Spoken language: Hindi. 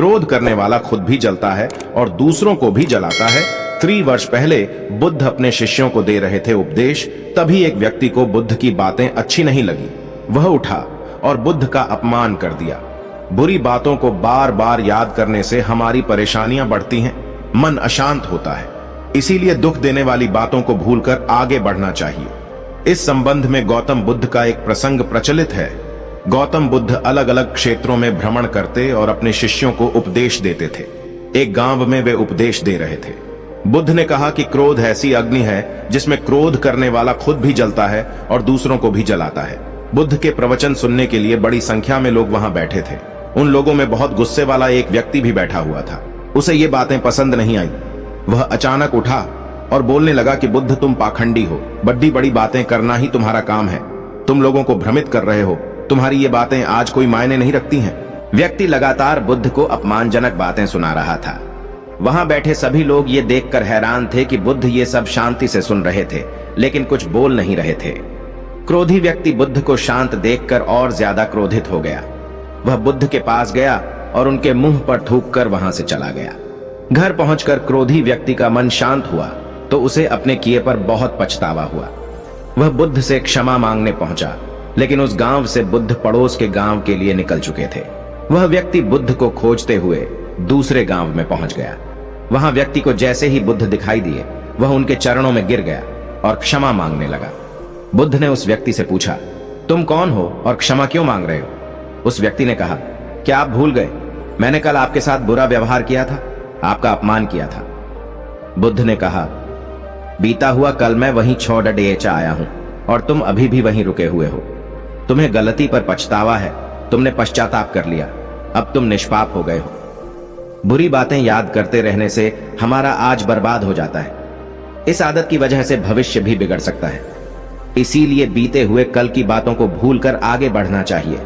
क्रोध करने वाला खुद भी जलता है और दूसरों को भी जलाता है। 3 वर्ष पहले बुद्ध अपने शिष्यों को दे रहे थे उपदेश, तभी एक व्यक्ति को बुद्ध की बातें अच्छी नहीं लगी। वह उठा और बुद्ध का अपमान कर दिया। बुरी बातों को बार बार याद करने से हमारी परेशानियां बढ़ती हैं, मन अशांत होता है। इसीलिए दुख देने वाली बातों को भूलकर आगे बढ़ना चाहिए। इस संबंध में गौतम बुद्ध का एक प्रसंग प्रचलित है। गौतम बुद्ध अलग अलग क्षेत्रों में भ्रमण करते और अपने शिष्यों को उपदेश देते थे। एक गांव में वे उपदेश दे रहे थे। बुद्ध ने कहा कि क्रोध ऐसी अग्नि है जिसमें क्रोध करने वाला खुद भी जलता है और दूसरों को भी जलाता है। बुद्ध के प्रवचन सुनने के लिए बड़ी संख्या में लोग वहां बैठे थे। उन लोगों में बहुत गुस्से वाला एक व्यक्ति भी बैठा हुआ था। उसे ये बातें पसंद नहीं आई। वह अचानक उठा और बोलने लगा कि बुद्ध, तुम पाखंडी हो, बड़ी बड़ी बातें करना ही तुम्हारा काम है, तुम लोगों को भ्रमित कर रहे हो, तुम्हारी ये बातें आज कोई मायने नहीं रखती हैं। व्यक्ति लगातार बुद्ध को अपमानजनक बातें सुना रहा था। वहां बैठे सभी लोग ये देखकर हैरान थे कि बुद्ध ये सब शांति से सुन रहे थे, लेकिन कुछ बोल नहीं रहे थे। क्रोधी व्यक्ति बुद्ध को शांत देखकर और ज्यादा क्रोधित हो गया। वह बुद्ध के पास गया और उनके मुंह पर थूककर वहां से चला गया। घर पहुंचकर क्रोधी व्यक्ति का मन शांत हुआ तो उसे अपने किए पर बहुत पछतावा हुआ। वह बुद्ध से क्षमा मांगने पहुंचा, लेकिन उस गांव से बुद्ध पड़ोस के गांव के लिए निकल चुके थे। वह व्यक्ति बुद्ध को खोजते हुए दूसरे गांव में पहुंच गया। वहां व्यक्ति को जैसे ही बुद्ध दिखाई दिए, वह उनके चरणों में गिर गया और क्षमा मांगने लगा। बुद्ध ने उस व्यक्ति से पूछा, तुम कौन हो और क्षमा क्यों मांग रहे हो? उस व्यक्ति ने कहा, क्या आप भूल गए, मैंने कल आपके साथ बुरा व्यवहार किया था, आपका अपमान किया था। बुद्ध ने कहा, बीता हुआ कल मैं वहीं छोड़डेचा आया हूं और तुम अभी भी वहीं रुके हुए हो। तुम्हें गलती पर पछतावा है, तुमने पश्चाताप कर लिया, अब तुम निष्पाप हो गए हो। बुरी बातें याद करते रहने से हमारा आज बर्बाद हो जाता है। इस आदत की वजह से भविष्य भी बिगड़ सकता है। इसीलिए बीते हुए कल की बातों को भूलकर आगे बढ़ना चाहिए।